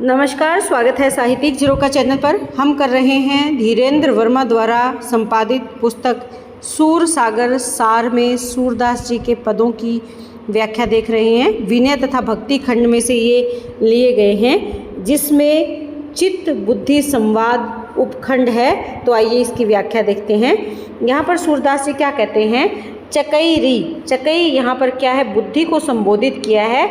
नमस्कार, स्वागत है साहित्यिक जीरो का चैनल पर। हम कर रहे हैं धीरेन्द्र वर्मा द्वारा संपादित पुस्तक सूर सागर सार में सूरदास जी के पदों की व्याख्या देख रहे हैं। विनय तथा भक्ति खंड में से ये लिए गए हैं, जिसमें चित्त बुद्धि संवाद उपखंड है। तो आइए इसकी व्याख्या देखते हैं। यहाँ पर सूरदास जी क्या कहते हैं? चकई री, चकई यहाँ पर क्या है? बुद्धि को संबोधित किया है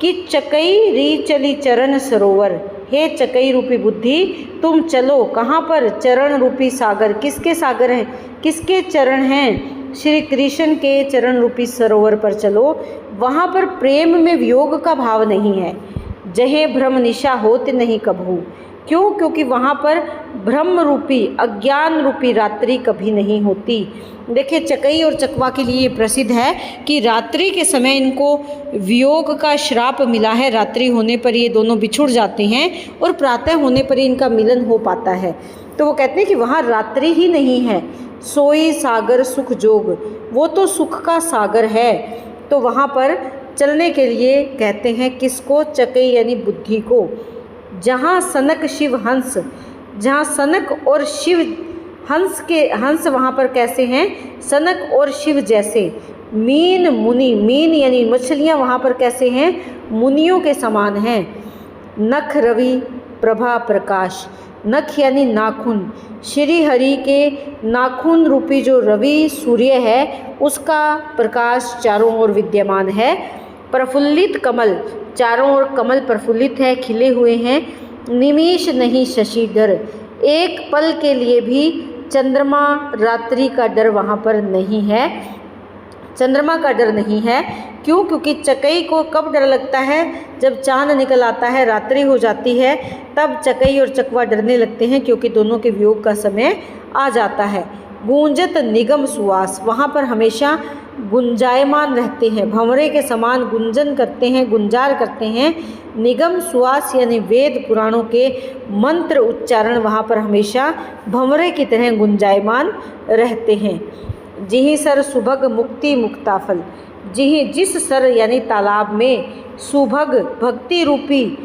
कि चकई री चली चरण सरोवर, हे चकई रूपी बुद्धि तुम चलो कहाँ पर? चरण रूपी सागर। किसके सागर हैं? किसके चरण हैं? श्री कृष्ण के चरण रूपी सरोवर पर चलो। वहाँ पर प्रेम में वियोग का भाव नहीं है। जहे भ्रम निशा होत नहीं कभू। क्यों? क्योंकि वहाँ पर भ्रम रूपी अज्ञान रूपी रात्रि कभी नहीं होती। देखिए, चकई और चकवा के लिए प्रसिद्ध है कि रात्रि के समय इनको वियोग का श्राप मिला है। रात्रि होने पर ये दोनों बिछुड़ जाते हैं और प्रातः होने पर ही इनका मिलन हो पाता है। तो वो कहते हैं कि वहाँ रात्रि ही नहीं है। सोई सागर सुख जोग, वो तो सुख का सागर है। तो वहाँ पर चलने के लिए कहते हैं किसको? चकई यानी बुद्धि को। जहाँ सनक शिव हंस, जहाँ सनक और शिव हंस वहाँ पर कैसे हैं? सनक और शिव जैसे। मीन मुनि, मीन यानी मछलियाँ वहाँ पर कैसे हैं? मुनियों के समान हैं। नख रवि प्रभा प्रकाश, नख यानी नाखून। श्री हरि के नाखून रूपी जो रवि सूर्य है उसका प्रकाश चारों ओर विद्यमान है। प्रफुल्लित कमल, चारों ओर कमल प्रफुल्लित है, खिले हुए हैं। निमेष नहीं शशिधर, एक पल के लिए भी चंद्रमा रात्रि का डर वहाँ पर नहीं है। चंद्रमा का डर नहीं है। क्यों? क्योंकि चकई को कब डर लगता है? जब चांद निकल आता है, रात्रि हो जाती है, तब चकई और चकवा डरने लगते हैं, क्योंकि दोनों के वियोग का समय आ जाता है। गूंजत निगम सुवास, वहाँ पर हमेशा गुंजायमान रहते हैं, भंवरे के समान गुंजन करते हैं, गुंजार करते हैं। निगम सुवास यानी वेद पुराणों के मंत्र उच्चारण वहाँ पर हमेशा भंवरे की तरह गुंजायमान रहते हैं। जिहि सर सुभग मुक्ति मुक्ताफल, जिस सर यानी तालाब में सुभग भक्ति रूपी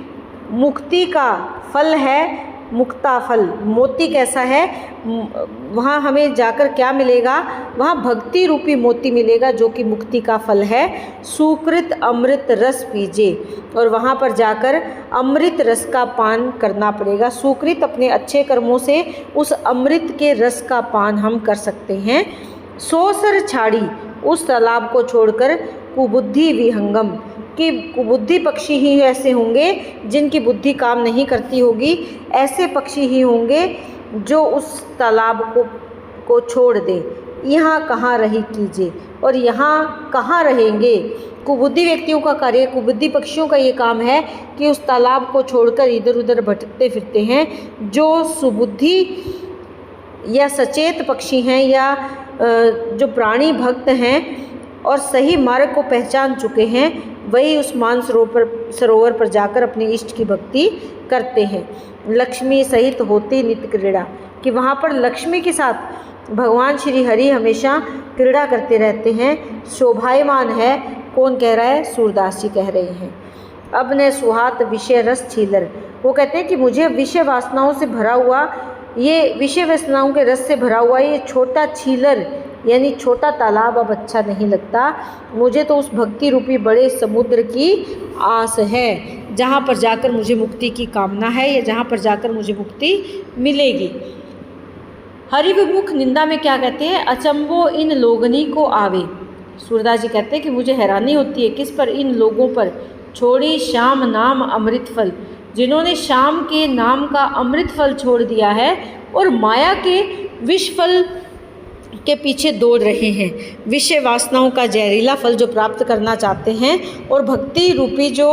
मुक्ति का फल है, मुक्ता फल, मोती कैसा है? वहाँ हमें जाकर क्या मिलेगा? वहाँ भक्ति रूपी मोती मिलेगा, जो कि मुक्ति का फल है। सुकृत अमृत रस पीजे, और वहाँ पर जाकर अमृत रस का पान करना पड़ेगा। सुकृत अपने अच्छे कर्मों से उस अमृत के रस का पान हम कर सकते हैं। सोसर छाड़ी, उस तालाब को छोड़कर कुबुद्धि विहंगम, कि कुबुद्धि पक्षी ही ऐसे होंगे जिनकी बुद्धि काम नहीं करती होगी। ऐसे पक्षी ही होंगे जो उस तालाब को छोड़ दे। यहाँ कहाँ रही कीजिए, और यहाँ कहाँ रहेंगे? कुबुद्धि व्यक्तियों का कार्य, कुबुद्धि पक्षियों का ये काम है कि उस तालाब को छोड़कर इधर उधर भटकते फिरते हैं। जो सुबुद्धि या सचेत पक्षी हैं या जो प्राणी भक्त हैं और सही मार्ग को पहचान चुके हैं, वही उस सरोवर पर जाकर अपने इष्ट की भक्ति करते हैं। लक्ष्मी सहित होती नित्य क्रीड़ा, कि वहाँ पर लक्ष्मी के साथ भगवान श्री हरि हमेशा क्रीड़ा करते रहते हैं। शोभायमान है। कौन कह रहा है? सूरदास जी कह रहे हैं। अब ने सुहात विषय रस छीलर, वो कहते हैं कि मुझे विषय वासनाओं से भरा हुआ, ये विषय वासनाओं के रस से भरा हुआ ये छोटा छीलर यानी छोटा तालाब अब अच्छा नहीं लगता। मुझे तो उस भक्ति रूपी बड़े समुद्र की आस है, जहाँ पर जाकर मुझे मुक्ति की कामना है, या जहाँ पर जाकर मुझे मुक्ति मिलेगी। हरिविमुख निंदा में क्या कहते हैं? अचंबो इन लोगनी को आवे। सूरदास जी कहते हैं कि मुझे हैरानी होती है किस पर? इन लोगों पर। छोड़ी श्याम नाम अमृत फल, जिन्होंने श्याम के नाम का अमृत फल छोड़ दिया है और माया के विष फल के पीछे दौड़ रहे हैं। विषय वासनाओं का जहरीला फल जो प्राप्त करना चाहते हैं, और भक्ति रूपी जो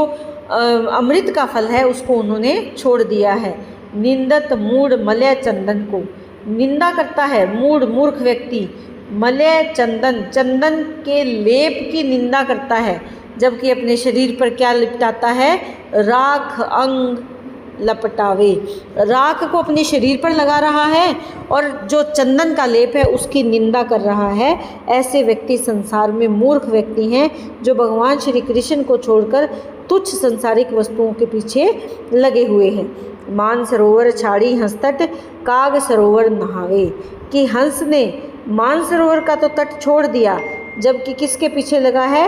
अमृत का फल है उसको उन्होंने छोड़ दिया है। निंदत मूढ़ मलय चंदन को, निंदा करता है मूढ़ मूर्ख व्यक्ति मलय चंदन, चंदन के लेप की निंदा करता है, जबकि अपने शरीर पर क्या लिपटाता है? राख अंग लपटावे। राख को अपने शरीर पर लगा रहा है और जो चंदन का लेप है उसकी निंदा कर रहा है। ऐसे व्यक्ति संसार में मूर्ख व्यक्ति हैं जो भगवान श्री कृष्ण को छोड़कर तुच्छ संसारिक वस्तुओं के पीछे लगे हुए हैं। मान सरोवर छाड़ी हंसतट काग सरोवर नहावे, कि हंस ने मान सरोवर का तो तट छोड़ दिया, जबकि किसके पीछे लगा है?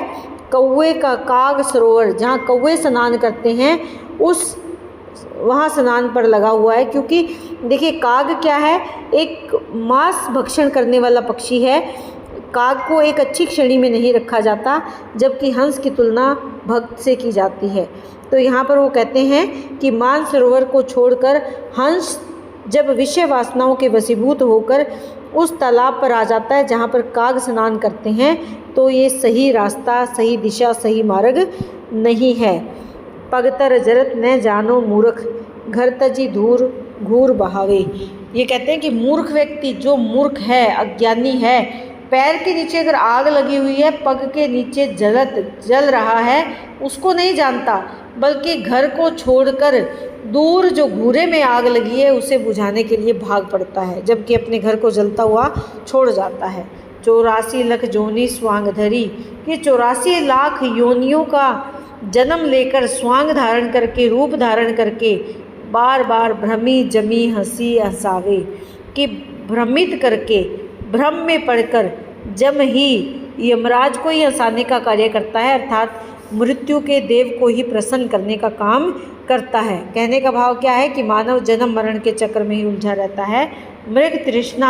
कौवे का काग सरोवर, जहाँ कौवे स्नान करते हैं उस वहाँ स्नान पर लगा हुआ है। क्योंकि देखिए काग क्या है? एक मांस भक्षण करने वाला पक्षी है। काग को एक अच्छी श्रेणी में नहीं रखा जाता, जबकि हंस की तुलना भक्त से की जाती है। तो यहाँ पर वो कहते हैं कि मान सरोवर को छोड़कर हंस जब विषय वासनाओं के वशीभूत होकर उस तालाब पर आ जाता है जहाँ पर काग स्नान करते हैं, तो ये सही रास्ता, सही दिशा, सही मार्ग नहीं है। पगतर जरत न जानो मूर्ख, घर तजी धूर घूर बहावे। ये कहते हैं कि मूर्ख व्यक्ति, जो मूर्ख है, अज्ञानी है, पैर के नीचे अगर आग लगी हुई है, पग के नीचे जल रहा है, उसको नहीं जानता, बल्कि घर को छोड़कर दूर जो घूरे में आग लगी है उसे बुझाने के लिए भाग पड़ता है, जबकि अपने घर को जलता हुआ छोड़ जाता है। 84 लाख जोनी स्वांग धरी, कि 84 लाख योनियों का जन्म लेकर, स्वांग धारण करके, रूप धारण करके बार बार भ्रमी जमी हंसी हंसावे, कि भ्रमित करके, भ्रम में पड़कर जम ही यमराज को ही हंसाने का कार्य करता है, अर्थात मृत्यु के देव को ही प्रसन्न करने का काम करता है। कहने का भाव क्या है कि मानव जन्म मरण के चक्र में ही उलझा रहता है। मृग तृष्णा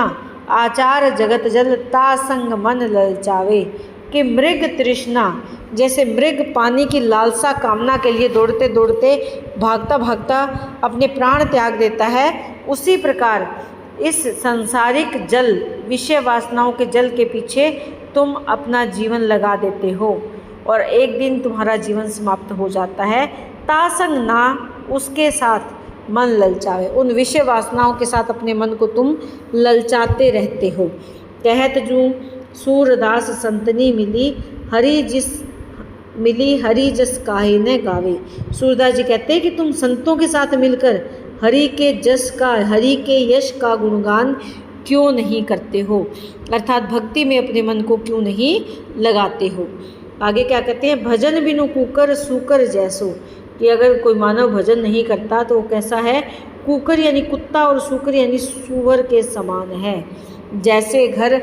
आचार जगत जल ता संग मन ललचावे, कि मृग तृष्णा, जैसे मृग पानी की लालसा कामना के लिए दौड़ते दौड़ते भागता भागता अपने प्राण त्याग देता है, उसी प्रकार इस सांसारिक जल, विषय वासनाओं के जल के पीछे तुम अपना जीवन लगा देते हो और एक दिन तुम्हारा जीवन समाप्त हो जाता है। तासंग ना उसके साथ मन ललचावे, उन विषय वासनाओं के साथ अपने मन को तुम ललचाते रहते हो। कहत जूँ सूरदास संतनी मिली हरि जस काहे न गावे। सूरदास जी कहते हैं कि तुम संतों के साथ मिलकर हरि के जस का, हरि के यश का गुणगान क्यों नहीं करते हो, अर्थात भक्ति में अपने मन को क्यों नहीं लगाते हो। आगे क्या कहते हैं? भजन बिनु कुकर सूकर जैसो, कि अगर कोई मानव भजन नहीं करता तो वो कैसा है? कुकर यानी कुत्ता और सूकर यानी सूअर के समान है। जैसे घर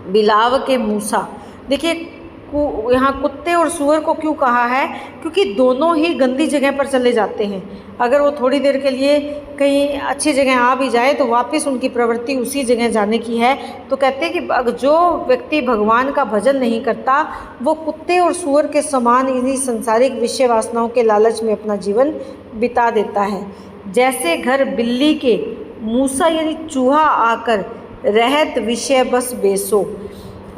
बिलाव के मूसा, देखिए यहाँ कुत्ते और सूअर को क्यों कहा है? क्योंकि दोनों ही गंदी जगह पर चले जाते हैं। अगर वो थोड़ी देर के लिए कहीं अच्छी जगह आ भी जाए तो वापस उनकी प्रवृत्ति उसी जगह जाने की है। तो कहते हैं कि जो व्यक्ति भगवान का भजन नहीं करता वो कुत्ते और सूअर के समान इन्हीं संसारिक विषय वासनाओं के लालच में अपना जीवन बिता देता है। जैसे घर बिल्ली के मूसा यानी चूहा आकर रहत विषय बस बेसो,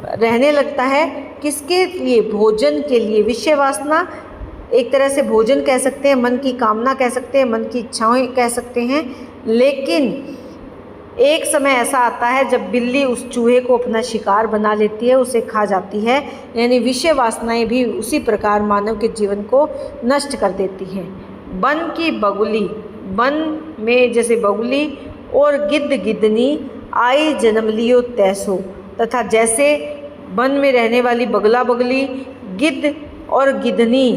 रहने लगता है किसके लिए? भोजन के लिए। विषय वासना एक तरह से भोजन कह सकते हैं, मन की कामना कह सकते हैं, मन की इच्छाएं कह सकते हैं। लेकिन एक समय ऐसा आता है जब बिल्ली उस चूहे को अपना शिकार बना लेती है, उसे खा जाती है। यानी विषय वासनाएं भी उसी प्रकार मानव के जीवन को नष्ट कर देती हैं। वन की बगुली, वन में जैसे बगुली और गिद्ध गिद्धनी आई जन्म लियो तैसो, तथा जैसे वन में रहने वाली बगला बगली, गिद्ध और गिद्धनी,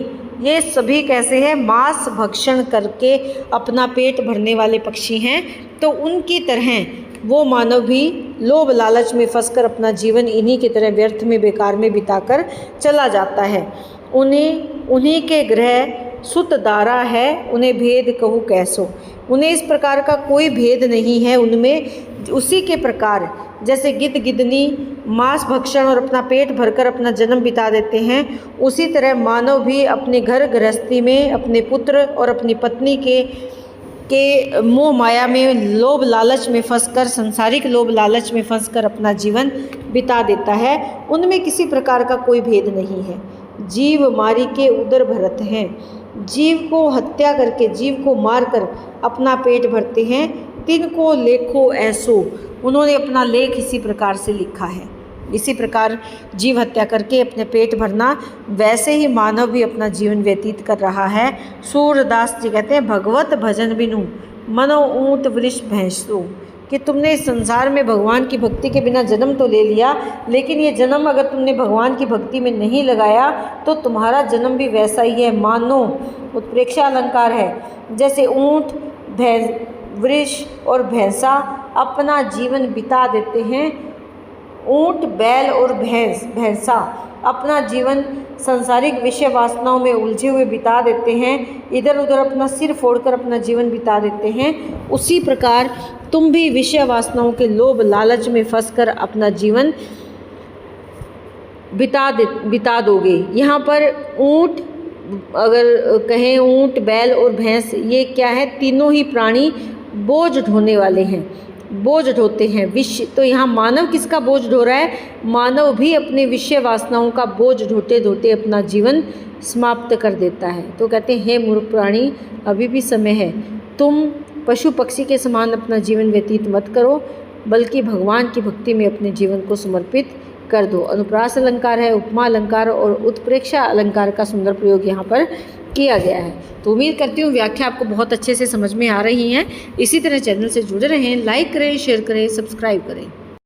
ये सभी कैसे हैं? मांस भक्षण करके अपना पेट भरने वाले पक्षी हैं। तो उनकी तरह वो मानव भी लोभ लालच में फंसकर अपना जीवन इन्हीं की तरह व्यर्थ में, बेकार में बिताकर चला जाता है। उन्हीं के ग्रह सुत दारा है, उन्हें भेद कहूँ कैसो, उन्हें इस प्रकार का कोई भेद नहीं है उनमें। उसी के प्रकार जैसे गिद्ध गिद्धनी मांस भक्षण और अपना पेट भरकर अपना जन्म बिता देते हैं, उसी तरह मानव भी अपने घर गृहस्थी में, अपने पुत्र और अपनी पत्नी के मोह माया में, लोभ लालच में फंसकर, सांसारिक लोभ लालच में फंसकर अपना जीवन बिता देता है। उनमें किसी प्रकार का कोई भेद नहीं है। जीव मारी के उदर भरत हैं, जीव को हत्या करके, जीव को मारकर अपना पेट भरते हैं। तिनको लेखो ऐसो, उन्होंने अपना लेख इसी प्रकार से लिखा है। इसी प्रकार जीव हत्या करके अपने पेट भरना, वैसे ही मानव भी अपना जीवन व्यतीत कर रहा है। सूरदास जी कहते हैं, भगवत भजन बिनु मनो ऊँट वृष भैंसो, कि तुमने इस संसार में भगवान की भक्ति के बिना जन्म तो ले लिया, लेकिन ये जन्म अगर तुमने भगवान की भक्ति में नहीं लगाया तो तुम्हारा जन्म भी वैसा ही है। मानो उत्प्रेक्षा अलंकार है, जैसे ऊँट, भैंस, वृष और भैंसा अपना जीवन बिता देते हैं। ऊँट, बैल और भैंसा अपना जीवन सांसारिक विषय वासनाओं में उलझे हुए बिता देते हैं, इधर उधर अपना सिर फोड़कर अपना जीवन बिता देते हैं। उसी प्रकार तुम भी विषय वासनाओं के लोभ लालच में फंसकर अपना जीवन बिता दोगे। यहाँ पर ऊँट, अगर कहें ऊँट, बैल और भैंस, ये क्या है? तीनों ही प्राणी बोझ ढोने वाले हैं, बोझ ढोते हैं विषय। तो यहाँ मानव किसका बोझ ढो रहा है? मानव भी अपने विषय वासनाओं का बोझ ढोते ढोते अपना जीवन समाप्त कर देता है। तो कहते हैं, हे मूर्ख प्राणी, अभी भी समय है, तुम पशु पक्षी के समान अपना जीवन व्यतीत मत करो, बल्कि भगवान की भक्ति में अपने जीवन को समर्पित कर दो। अनुप्रास अलंकार है, उपमा अलंकार और उत्प्रेक्षा अलंकार का सुंदर प्रयोग यहाँ पर किया गया है। तो उम्मीद करती हूँ व्याख्या आपको बहुत अच्छे से समझ में आ रही है। इसी तरह चैनल से जुड़े रहें, लाइक करें, शेयर करें, सब्सक्राइब करें।